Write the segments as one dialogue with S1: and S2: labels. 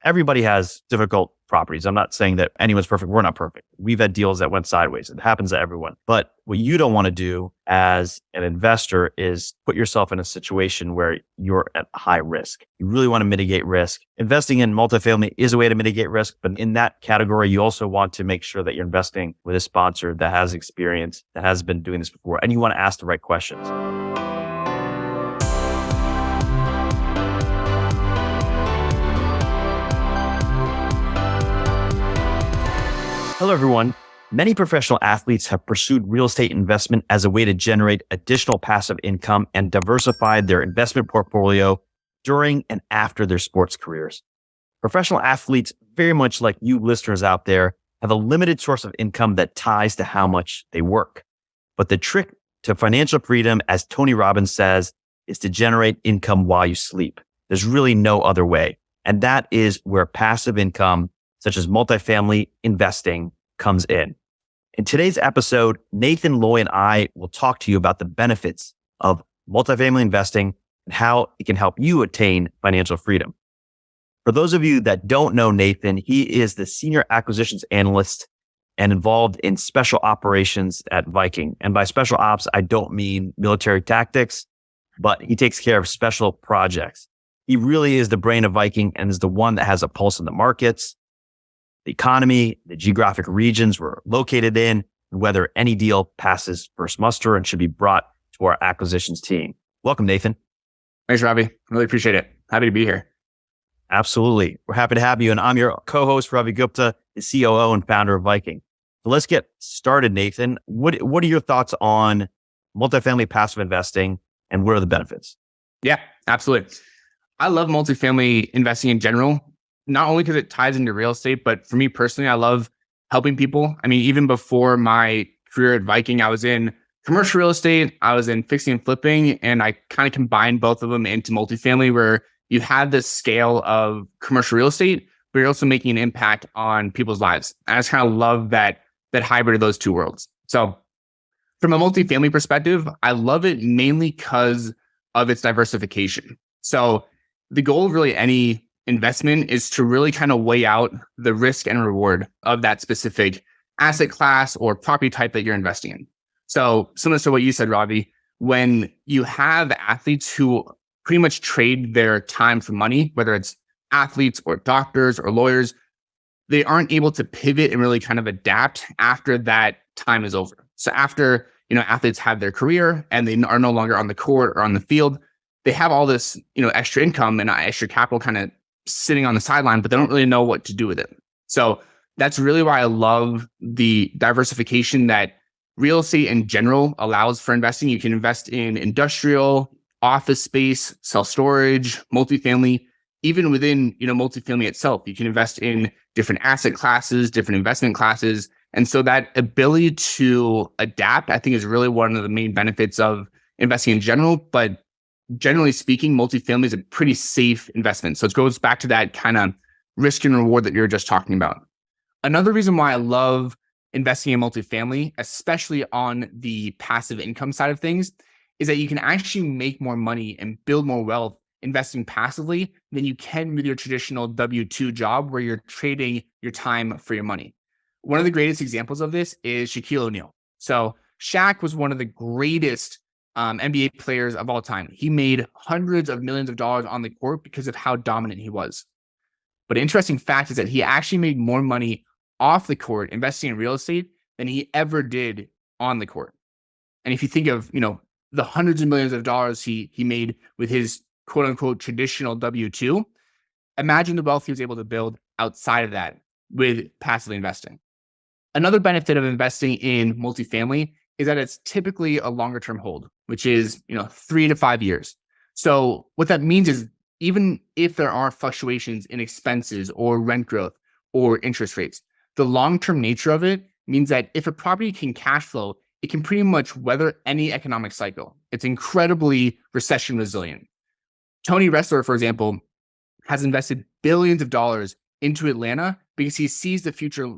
S1: everybody has difficult properties. I'm not saying that anyone's perfect. We're not perfect. We've had deals that went sideways. It happens to everyone. But what you don't want to do as an investor is put yourself in a situation where you're at high risk. You really want to mitigate risk. Investing in multifamily is a way to mitigate risk. But in that category, you also want to make sure that you're investing with a sponsor that has experience, that has been doing this before, and you want to ask the right questions. Hello, everyone. Many professional athletes have pursued real estate investment as a way to generate additional passive income and diversify their investment portfolio during and after their sports careers. Professional athletes, very much like you listeners out there, have a limited source of income that ties to how much they work. But the trick to financial freedom, as Tony Robbins says, is to generate income while you sleep. There's really no other way. And that is where passive income, such as multifamily investing, comes in. In today's episode, Nathan, Loy, and I will talk to you about the benefits of multifamily investing and how it can help you attain financial freedom. For those of you that don't know Nathan, he is the senior acquisitions analyst and involved in special operations at Viking. And by special ops, I don't mean military tactics, but he takes care of special projects. He really is the brain of Viking and is the one that has a pulse in the markets, the economy, the geographic regions we're located in, and whether any deal passes first muster and should be brought to our acquisitions team. Welcome, Nathan.
S2: Thanks, Ravi. Really appreciate it. Happy to be here.
S1: Absolutely. We're happy to have you. And I'm your co-host, Ravi Gupta, the COO and founder of Viking. So let's get started, Nathan. What are your thoughts on multifamily passive investing and what are the benefits?
S2: Yeah, absolutely. I love multifamily investing in general, not only because it ties into real estate, but for me personally, I love helping people. I mean, even before my career at Viking, I was in commercial real estate, I was in fixing and flipping, and I kind of combined both of them into multifamily where you have this scale of commercial real estate, but you're also making an impact on people's lives. I just kind of love that hybrid of those two worlds. So from a multifamily perspective, I love it mainly because of its diversification. So the goal of really any investment is to really kind of weigh out the risk and reward of that specific asset class or property type that you're investing in. So similar to what you said, Ravi, when you have athletes who pretty much trade their time for money, whether it's athletes or doctors or lawyers, they aren't able to pivot and really kind of adapt after that time is over. So after, athletes have their career and they are no longer on the court or on the field, they have all this, extra income and extra capital kind of sitting on the sideline, but they don't really know what to do with it. So that's really why I love the diversification that real estate in general allows for investing. You can invest in industrial, office space, self-storage, multifamily, even within, multifamily itself. You can invest in different asset classes, different investment classes. And so that ability to adapt, I think, is really one of the main benefits of investing in general. But generally speaking, multifamily is a pretty safe investment. So it goes back to that kind of risk and reward that you're just talking about. Another reason why I love investing in multifamily, especially on the passive income side of things, is that you can actually make more money and build more wealth investing passively than you can with your traditional W-2 job where you're trading your time for your money. One of the greatest examples of this is Shaquille O'Neal. So Shaq was one of the greatest NBA players of all time. He made hundreds of millions of dollars on the court because of how dominant he was. But an interesting fact is that he actually made more money off the court investing in real estate than he ever did on the court. And if you think of, the hundreds of millions of dollars he made with his quote unquote traditional W-2, imagine the wealth he was able to build outside of that with passively investing. Another benefit of investing in multifamily is that it's typically a longer term hold, which is, 3 to 5 years. So what that means is even if there are fluctuations in expenses or rent growth or interest rates, the long-term nature of it means that if a property can cash flow, it can pretty much weather any economic cycle. It's incredibly recession resilient. Tony Ressler, for example, has invested billions of dollars into Atlanta because he sees the future,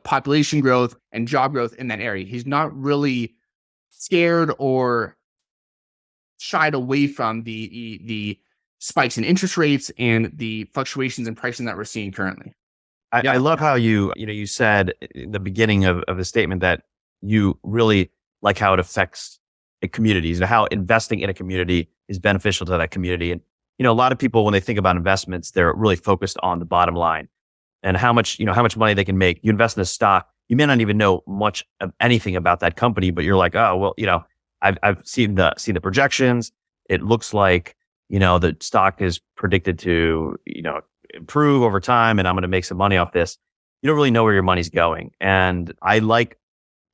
S2: population growth and job growth in that area. He's not really scared or shied away from the spikes in interest rates and the fluctuations in pricing that we're seeing currently.
S1: I love how you said in the beginning of the statement that you really like how it affects communities and how investing in a community is beneficial to that community. And, a lot of people, when they think about investments, they're really focused on the bottom line and how much money they can make. You invest in a stock, you may not even know much of anything about that company, but you're like, oh, well, I've seen the projections. It looks like, the stock is predicted to, improve over time and I'm going to make some money off this. You don't really know where your money's going. And I like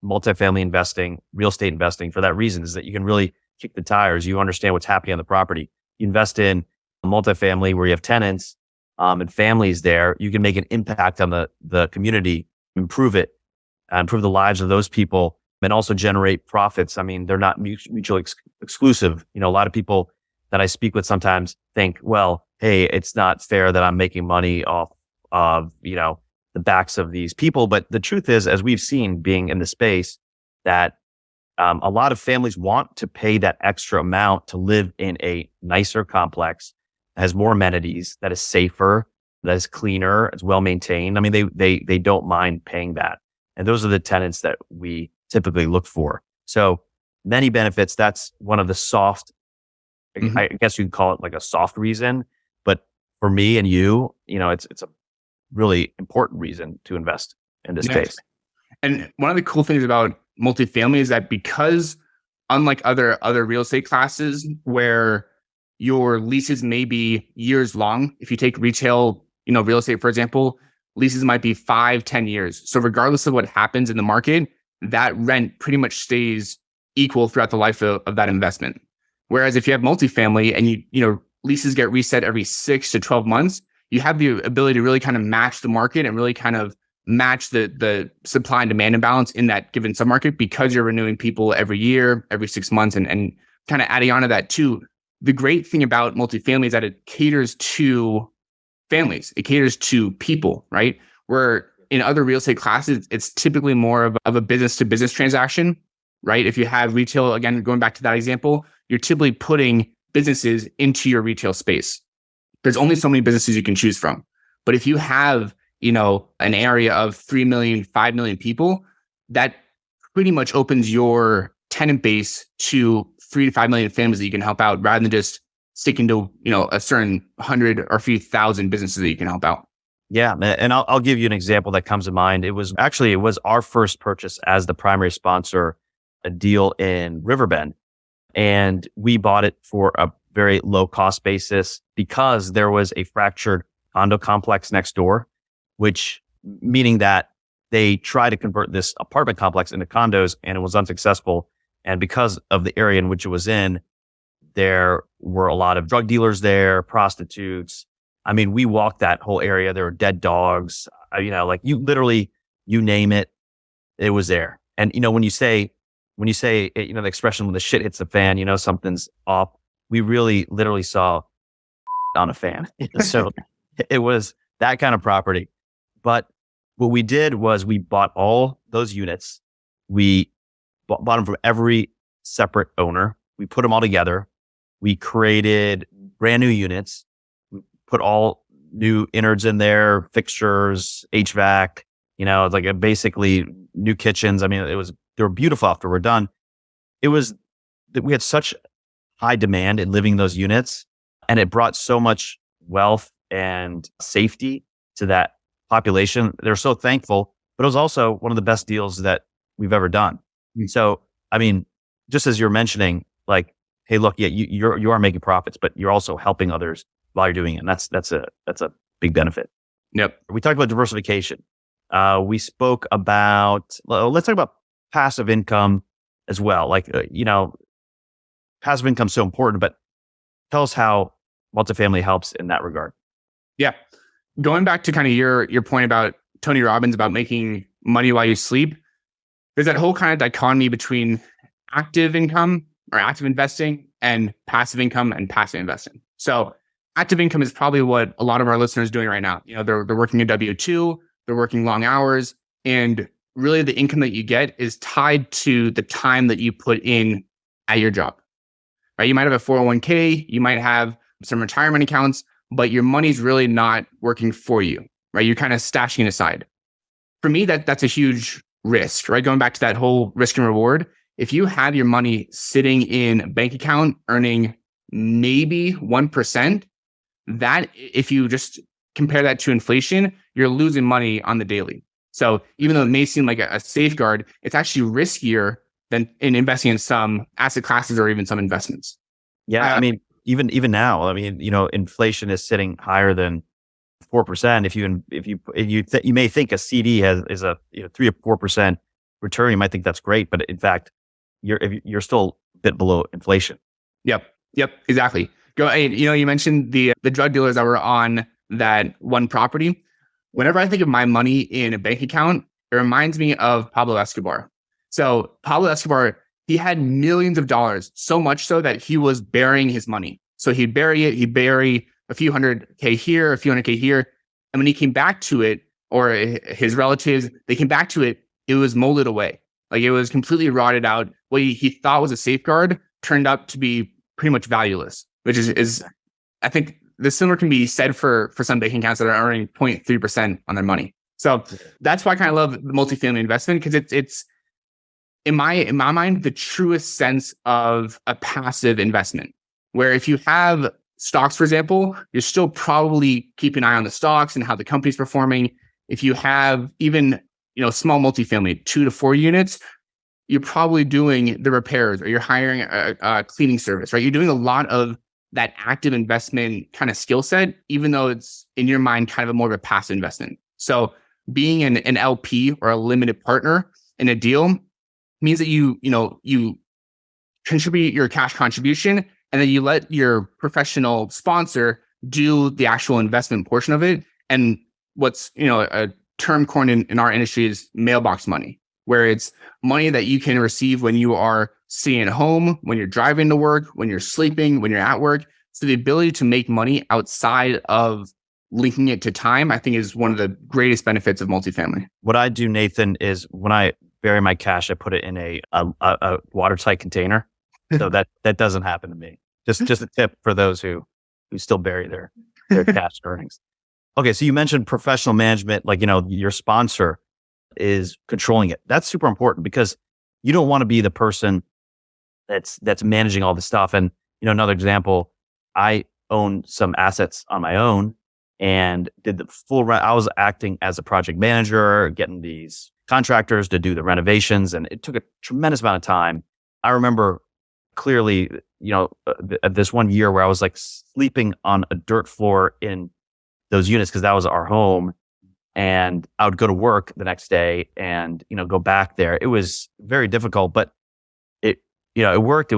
S1: multifamily investing, real estate investing for that reason, is that you can really kick the tires. You understand what's happening on the property. You invest in a multifamily where you have tenants and families there. You can make an impact on the community, improve it, improve the lives of those people, and also generate profits. I mean, they're not mutually exclusive. A lot of people that I speak with sometimes think, well, hey, it's not fair that I'm making money off of, the backs of these people. But the truth is, as we've seen being in the space, that a lot of families want to pay that extra amount to live in a nicer complex that has more amenities, that is safer, that is cleaner, it's well maintained. I mean, they don't mind paying that. And those are the tenants that we typically look for. So many benefits. That's one of the soft, I guess you could call it like a soft reason. But for me and you, it's a really important reason to invest in this space.
S2: And one of the cool things about multifamily is that because unlike other real estate classes where your leases may be years long, if you take retail, real estate, for example, leases might be 5-10 years. So regardless of what happens in the market, that rent pretty much stays equal throughout the life of that investment. Whereas if you have multifamily and leases get reset every 6 to 12 months, you have the ability to really kind of match the market and really kind of match the supply and demand imbalance in that given submarket because you're renewing people every year, every 6 months, and kind of adding on to that too. The great thing about multifamily is that it caters to families. It caters to people, right? Where in other real estate classes, it's typically more of a business to business transaction, right? If you have retail, again, going back to that example, you're typically putting businesses into your retail space. There's only so many businesses you can choose from. But if you have, an area of 3 million, 5 million people, that pretty much opens your tenant base to 3 to 5 million families that you can help out rather than just sticking to, a certain 100 or a few thousand businesses that you can help out.
S1: Yeah. And I'll give you an example that comes to mind. It was our first purchase as the primary sponsor, a deal in Riverbend. And we bought it for a very low cost basis because there was a fractured condo complex next door, which meaning that they tried to convert this apartment complex into condos and it was unsuccessful. And because of the area in which it was in, there were a lot of drug dealers there, prostitutes. I mean, we walked that whole area. There were dead dogs, you name it, it was there. And, when you say, the expression when the shit hits the fan, something's off. We really literally saw on a fan. So it was that kind of property. But what we did was we bought all those units. We bought them from every separate owner. We put them all together. We created brand new units. We put all new innards in there, fixtures, HVAC, basically new kitchens. I mean, they were beautiful after we're done. It was that we had such high demand in living in those units, and it brought so much wealth and safety to that population. They're so thankful, but it was also one of the best deals that we've ever done. Mm-hmm. So, I mean, just as you're mentioning, like, hey, look, yeah, you are making profits, but you're also helping others while you're doing it. And that's a big benefit.
S2: Yep.
S1: We talked about diversification. We spoke about, let's talk about passive income as well. Passive income is so important, but tell us how multifamily helps in that regard.
S2: Yeah. Going back to kind of your point about Tony Robbins about making money while you sleep, there's that whole kind of dichotomy between active income or active investing and passive income and passive investing. So active income is probably what a lot of our listeners are doing right now. They're working a W-2, they're working long hours, and really the income that you get is tied to the time that you put in at your job, right? You might have a 401k, you might have some retirement accounts, but your money's really not working for you, right? You're kind of stashing it aside. For me, that's a huge risk, right? Going back to that whole risk and reward. If you have your money sitting in a bank account earning maybe 1%, that if you just compare that to inflation, you're losing money on the daily. So even though it may seem like a safeguard, it's actually riskier than in investing in some asset classes or even some investments.
S1: Yeah, I mean, even now, I mean, inflation is sitting higher than 4%. You may think a CD is a 3 or 4% return. You might think that's great, but in fact, you're still a bit below inflation.
S2: Yep, exactly. You mentioned the drug dealers that were on that one property. Whenever I think of my money in a bank account, it reminds me of Pablo Escobar. So Pablo Escobar, he had millions of dollars, so much so that he was burying his money. So he'd bury it, he'd bury a few $100K here, a few $100K here. And when he came back to it, or his relatives, they came back to it, it was molded away. Like it was completely rotted out. What he thought was a safeguard turned out to be pretty much valueless, which is I think the similar can be said for some bank accounts that are earning 0.3% on their money. So that's why I kind of love the multifamily investment, because it's in my mind the truest sense of a passive investment. Where if you have stocks, for example, you're still probably keeping an eye on the stocks and how the company's performing. If you have even small multifamily, 2 to 4 units, you're probably doing the repairs, or you're hiring a cleaning service, right? You're doing a lot of that active investment kind of skill set, even though it's in your mind kind of a more of a passive investment. So being an LP or a limited partner in a deal means that you contribute your cash contribution, and then you let your professional sponsor do the actual investment portion of it. And what's a term coined in our industry is mailbox money, where it's money that you can receive when you are sitting at home, when you're driving to work, when you're sleeping, when you're at work. So the ability to make money outside of linking it to time, I think, is one of the greatest benefits of multifamily.
S1: What I do, Nathan, is when I bury my cash, I put it in a watertight container. So that doesn't happen to me. Just a tip for those who still bury their cash earnings. Okay, so you mentioned professional management, like your sponsor is controlling it. That's super important, because you don't want to be the person that's managing all the stuff. And another example, I own some assets on my own and did the full run. I was acting as a project manager, getting these contractors to do the renovations, and it took a tremendous amount of time. I remember clearly, this one year where I was like sleeping on a dirt floor in those units, because that was our home. And I would go to work the next day and, go back there. It was very difficult, but it worked.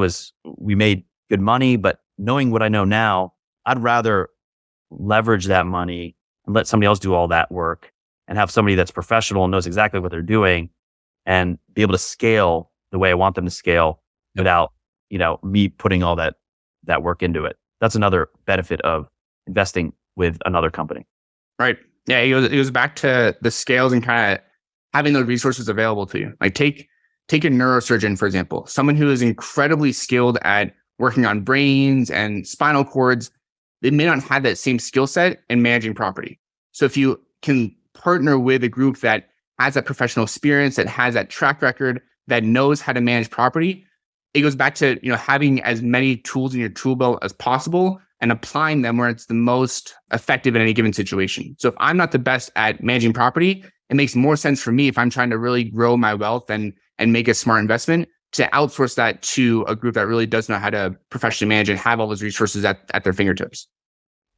S1: We made good money, but knowing what I know now, I'd rather leverage that money and let somebody else do all that work, and have somebody that's professional and knows exactly what they're doing, and be able to scale the way I want them to scale without, me putting all that work into it. That's another benefit of investing with another company.
S2: Right. Yeah. It goes back to the scales and kind of having those resources available to you. Like take a neurosurgeon, for example, someone who is incredibly skilled at working on brains and spinal cords. They may not have that same skill set in managing property. So if you can partner with a group that has that professional experience, that has that track record, that knows how to manage property, it goes back to having as many tools in your tool belt as possible and applying them where it's the most effective in any given situation. So if I'm not the best at managing property, it makes more sense for me, if I'm trying to really grow my wealth and make a smart investment, to outsource that to a group that really does know how to professionally manage and have all those resources at their fingertips.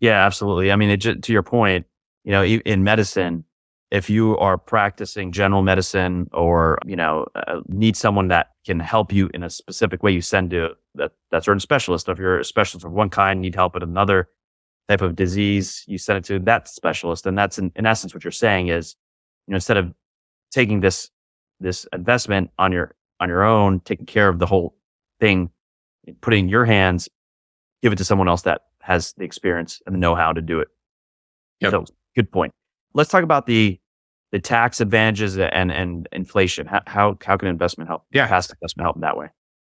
S1: Yeah, absolutely. I mean, to your point, in medicine, if you are practicing general medicine, or need someone that can help you in a specific way, you send to that certain specialist. If you're a specialist of one kind, need help with another type of disease, you send it to that specialist. And that's in essence what you're saying is, instead of taking this investment on your own, taking care of the whole thing, put it in your hands, give it to someone else that has the experience and the know-how to do it.
S2: Yep.
S1: So good point. Let's talk about the tax advantages and inflation. How can investment help?
S2: Yeah.
S1: Passive investment help in that way?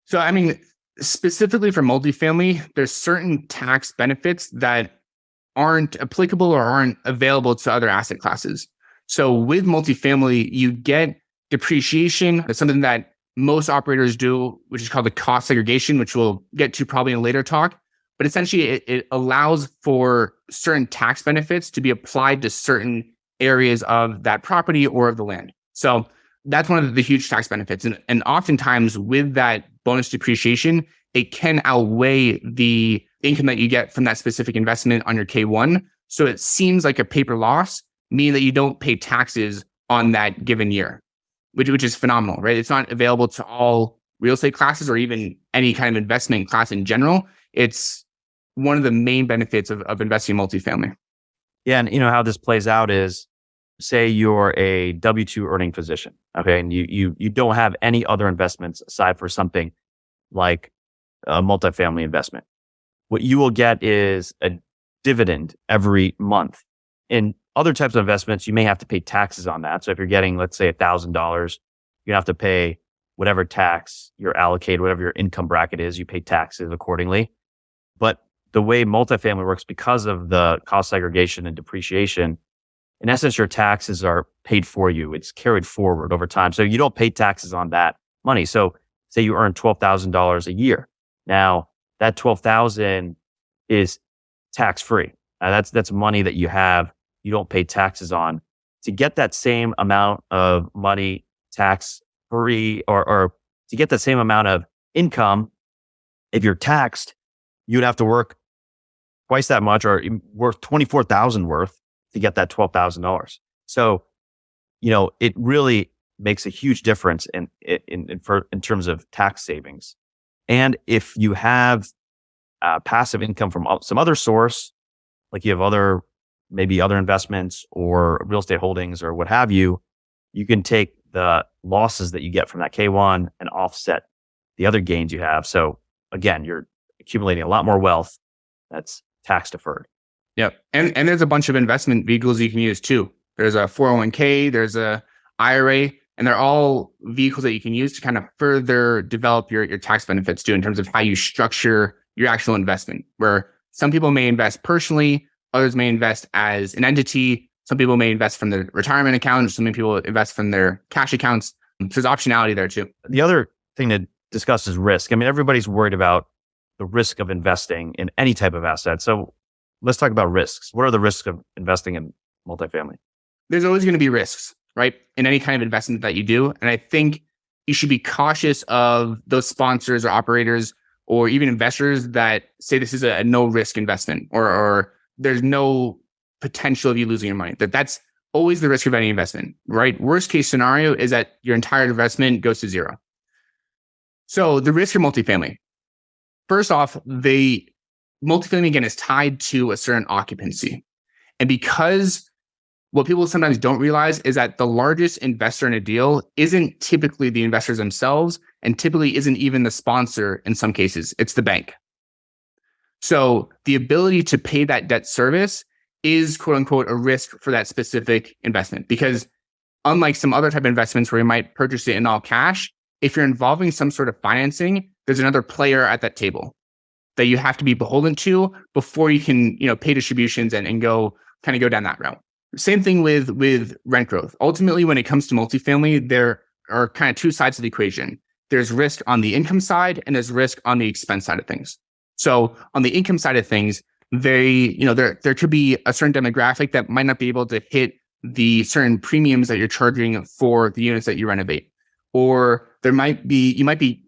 S2: So, I mean, Specifically for multifamily, there's certain tax benefits that aren't applicable or aren't available to other asset classes. So with multifamily, you get depreciation. That's something that most operators do, which is called the cost segregation, which we'll get to probably in a later talk. But essentially, it allows for certain tax benefits to be applied to certain areas of that property or of the land. So that's one of the huge tax benefits. And oftentimes with that bonus depreciation, it can outweigh the income that you get from that specific investment on your K1. So it seems like a paper loss, meaning that you don't pay taxes on that given year, which is phenomenal, right? It's not available to all real estate classes or even any kind of investment class in general. It's one of the main benefits of investing in multifamily.
S1: Yeah, and how this plays out is, say you're a W-2 earning physician, okay, and you don't have any other investments aside for something like a multifamily investment. What you will get is a dividend every month. In other types of investments, you may have to pay taxes on that. So if you're getting, let's say, $1,000, you have to pay whatever tax you're allocated, whatever your income bracket is, you pay taxes accordingly. But the way multifamily works, because of the cost segregation and depreciation, in essence, your taxes are paid for you. It's carried forward over time. So you don't pay taxes on that money. So say you earn $12,000 a year. Now that $12,000 is tax free. That's money that you have. You don't pay taxes on. To get that same amount of money tax free, or to get the same amount of income, if you're taxed, you'd have to work twice that much, or worth $24,000 worth to get that $12,000. So, it really makes a huge difference in terms of tax savings. And if you have passive income from some other source, like you have maybe other investments or real estate holdings or what have you, you can take the losses that you get from that K1 and offset the other gains you have. So again, you're accumulating a lot more wealth that's tax deferred.
S2: Yep. And there's a bunch of investment vehicles you can use too. There's a 401k, there's a IRA, and they're all vehicles that you can use to kind of further develop your tax benefits too, in terms of how you structure your actual investment, where some people may invest personally, others may invest as an entity. Some people may invest from their retirement account. Some people invest from their cash accounts. So there's optionality there too.
S1: The other thing to discuss is risk. I mean, everybody's worried about the risk of investing in any type of asset. So let's talk about risks. What are the risks of investing in multifamily?
S2: There's always going to be risks, right? In any kind of investment that you do. And I think you should be cautious of those sponsors or operators or even investors that say this is a no risk investment, or there's no potential of you losing your money. That's always the risk of any investment, right? Worst case scenario is that your entire investment goes to zero. So the risk of multifamily, first off, the multifamily again is tied to a certain occupancy. And because what people sometimes don't realize is that the largest investor in a deal isn't typically the investors themselves, and typically isn't even the sponsor in some cases, it's the bank. So the ability to pay that debt service is quote unquote a risk for that specific investment, because unlike some other type of investments where you might purchase it in all cash, if you're involving some sort of financing, there's another player at that table that you have to be beholden to before you can, pay distributions and go down that route. Same thing with rent growth. Ultimately, when it comes to multifamily, there are kind of two sides of the equation. There's risk on the income side and there's risk on the expense side of things. So on the income side of things, there could be a certain demographic that might not be able to hit the certain premiums that you're charging for the units that you renovate. Or you might be,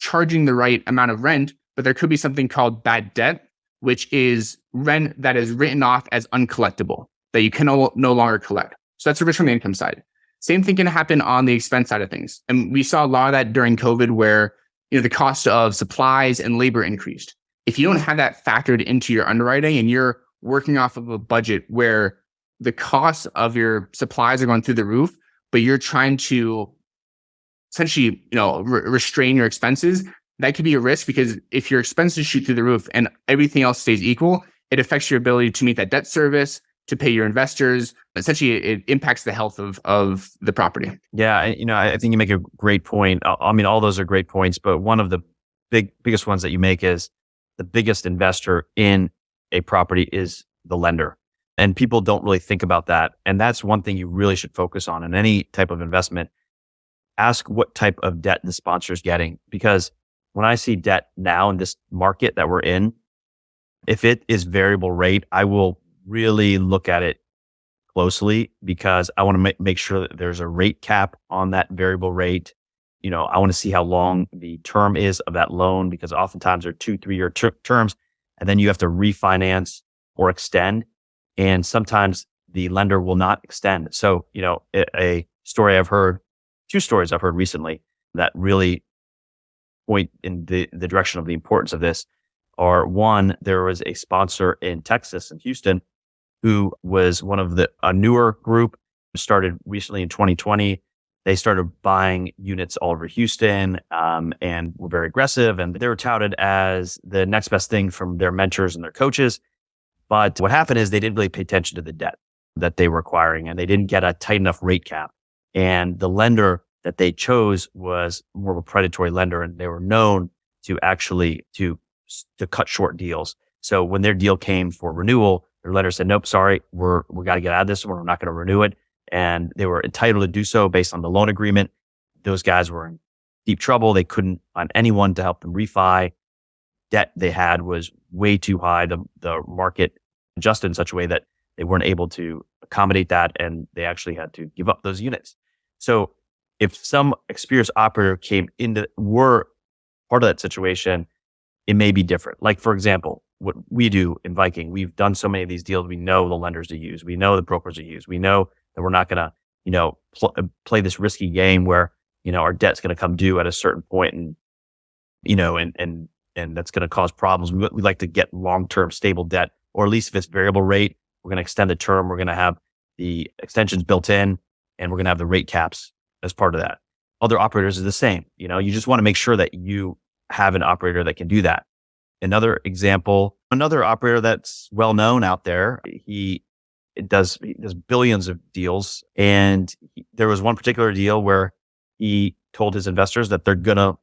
S2: charging the right amount of rent, but there could be something called bad debt, which is rent that is written off as uncollectible, that you can no longer collect. So that's a risk from the income side. Same thing can happen on the expense side of things. And we saw a lot of that during COVID where, the cost of supplies and labor increased. If you don't have that factored into your underwriting and you're working off of a budget where the costs of your supplies are going through the roof, but you're trying to essentially, restrain your expenses, that could be a risk, because if your expenses shoot through the roof and everything else stays equal, it affects your ability to meet that debt service, to pay your investors. Essentially, it impacts the health of the property.
S1: Yeah, I think you make a great point. I mean, all those are great points, but one of the biggest ones that you make is the biggest investor in a property is the lender. And people don't really think about that. And that's one thing you really should focus on in any type of investment. Ask what type of debt the sponsor is getting. Because when I see debt now in this market that we're in, if it is variable rate, I will really look at it closely because I want to make sure that there's a rate cap on that variable rate. I want to see how long the term is of that loan because oftentimes they're 2-3 year terms and then you have to refinance or extend. And sometimes the lender will not extend. So, a story I've heard, 2 stories I've heard recently that really point in the direction of the importance of this are one, there was a sponsor in Texas and Houston who was one of a newer group, started recently in 2020. They started buying units all over Houston and were very aggressive. And they were touted as the next best thing from their mentors and their coaches. But what happened is they didn't really pay attention to the debt that they were acquiring and they didn't get a tight enough rate cap. And the lender that they chose was more of a predatory lender and they were known to actually to cut short deals. So when their deal came for renewal, their lender said, nope, sorry, we got to get out of this. We're not going to renew it. And they were entitled to do so based on the loan agreement. Those guys were in deep trouble. They couldn't find anyone to help them refi. Debt they had was way too high. The market adjusted in such a way that they weren't able to accommodate that. And they actually had to give up those units. So if some experienced operator were part of that situation, it may be different. Like, for example, what we do in Viking, we've done so many of these deals. We know the lenders to use. We know the brokers to use. We know that we're not going to, play this risky game where, our debt's going to come due at a certain point and, and that's going to cause problems. We like to get long-term stable debt, or at least if it's variable rate, we're going to extend the term. We're going to have the extensions built in and we're going to have the rate caps as part of that. Other operators are the same. You just want to make sure that you have an operator that can do that. Another example, another operator that's well known out there, he does billions of deals. And there was one particular deal where he told his investors that they're going to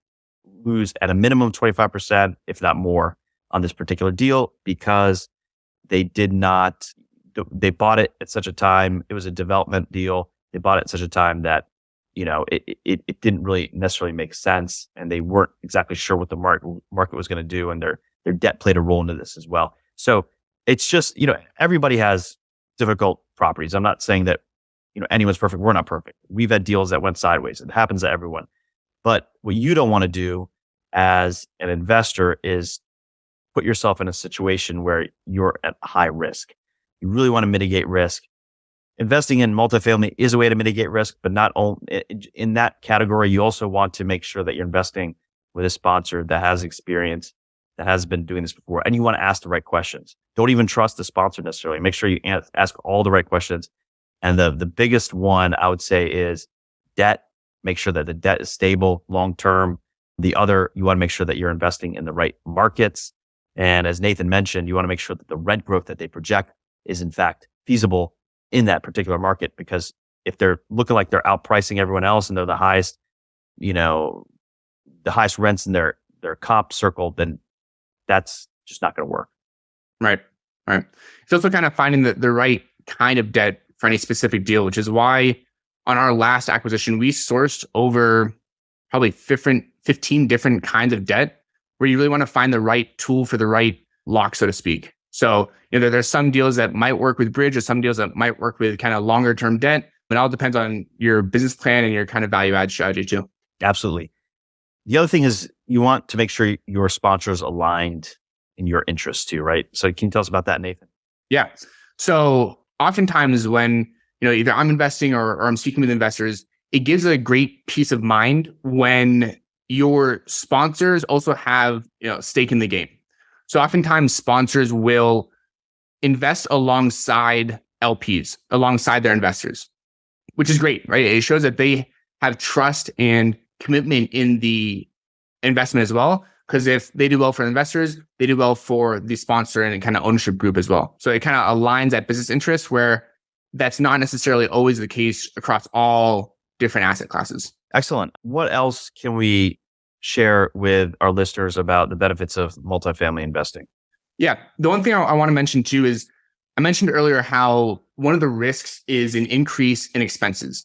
S1: lose at a minimum 25%, if not more, on this particular deal because they bought it at such a time. It was a development deal. They bought it at such a time that it didn't really necessarily make sense, and they weren't exactly sure what the market was going to do, and their debt played a role into this as well. So it's just everybody has difficult properties. I'm not saying that anyone's perfect. We're not perfect. We've had deals that went sideways. It happens to everyone. But what you don't want to do as an investor is put yourself in a situation where you're at high risk. You really want to mitigate risk. Investing in multifamily is a way to mitigate risk, but not only in that category. You also want to make sure that you're investing with a sponsor that has experience, that has been doing this before, and you want to ask the right questions. Don't even trust the sponsor necessarily. Make sure you ask all the right questions. And the biggest one I would say is debt. Make sure that the debt is stable long term. The other, you want to make sure that you're investing in the right markets. And as Nathan mentioned, you want to make sure that the rent growth that they project is in fact feasible in that particular market, because if they're looking like they're outpricing everyone else and they're the highest rents in their comp circle, then that's just not going to work.
S2: Right. It's also kind of finding the right kind of debt for any specific deal, which is why on our last acquisition, we sourced over probably 15 different kinds of debt, where you really want to find the right tool for the right lock, so to speak. So, there's some deals that might work with bridge, or some deals that might work with kind of longer term debt. It all depends on your business plan and your kind of value add strategy too.
S1: Absolutely. The other thing is you want to make sure your sponsor is aligned in your interests too, right? So can you tell us about that, Nathan?
S2: Yeah. So oftentimes when, either I'm investing or I'm speaking with investors, it gives a great peace of mind when your sponsors also have, stake in the game. So oftentimes sponsors will invest alongside LPs, alongside their investors, which is great, right? It shows that they have trust and commitment in the investment as well. Because if they do well for investors, they do well for the sponsor and kind of ownership group as well. So it kind of aligns that business interest, where that's not necessarily always the case across all different asset classes.
S1: Excellent. What else can we share with our listeners about the benefits of multifamily investing?
S2: Yeah. The one thing I want to mention too is I mentioned earlier how one of the risks is an increase in expenses.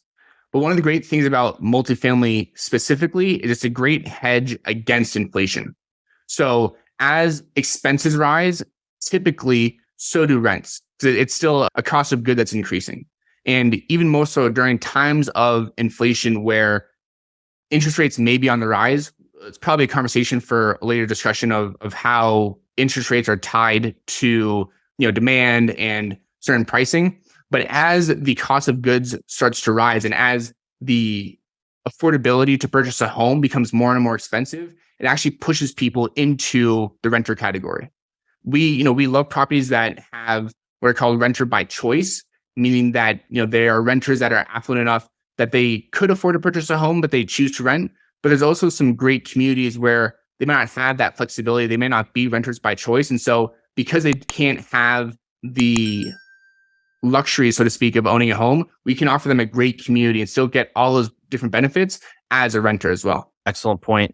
S2: But one of the great things about multifamily specifically is it's a great hedge against inflation. So as expenses rise, typically so do rents. So it's still a cost of good that's increasing. And even more so during times of inflation where interest rates may be on the rise. It's probably a conversation for a later discussion of how interest rates are tied to demand and certain pricing. But as the cost of goods starts to rise and as the affordability to purchase a home becomes more and more expensive, it actually pushes people into the renter category. We love properties that have what are called renter by choice, meaning that they are renters that are affluent enough that they could afford to purchase a home, but they choose to rent. But there's also some great communities where they may not have that flexibility. They may not be renters by choice. And so because they can't have the luxury, so to speak, of owning a home, we can offer them a great community and still get all those different benefits as a renter as well.
S1: Excellent point.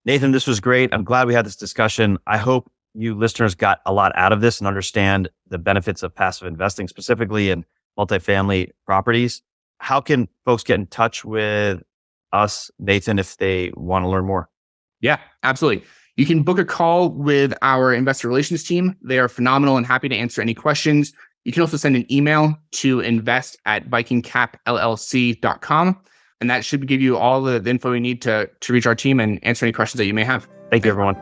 S1: Nathan, this was great. I'm glad we had this discussion. I hope you listeners got a lot out of this and understand the benefits of passive investing, specifically in multifamily properties. How can folks get in touch with us, Nathan, if they want to learn more?
S2: Yeah, absolutely. You can book a call with our investor relations team. They are phenomenal and happy to answer any questions. You can also send an email to invest@vikingcapllc.com. And that should give you all the info you need to reach our team and answer any questions that you may have.
S1: Thank you, everyone.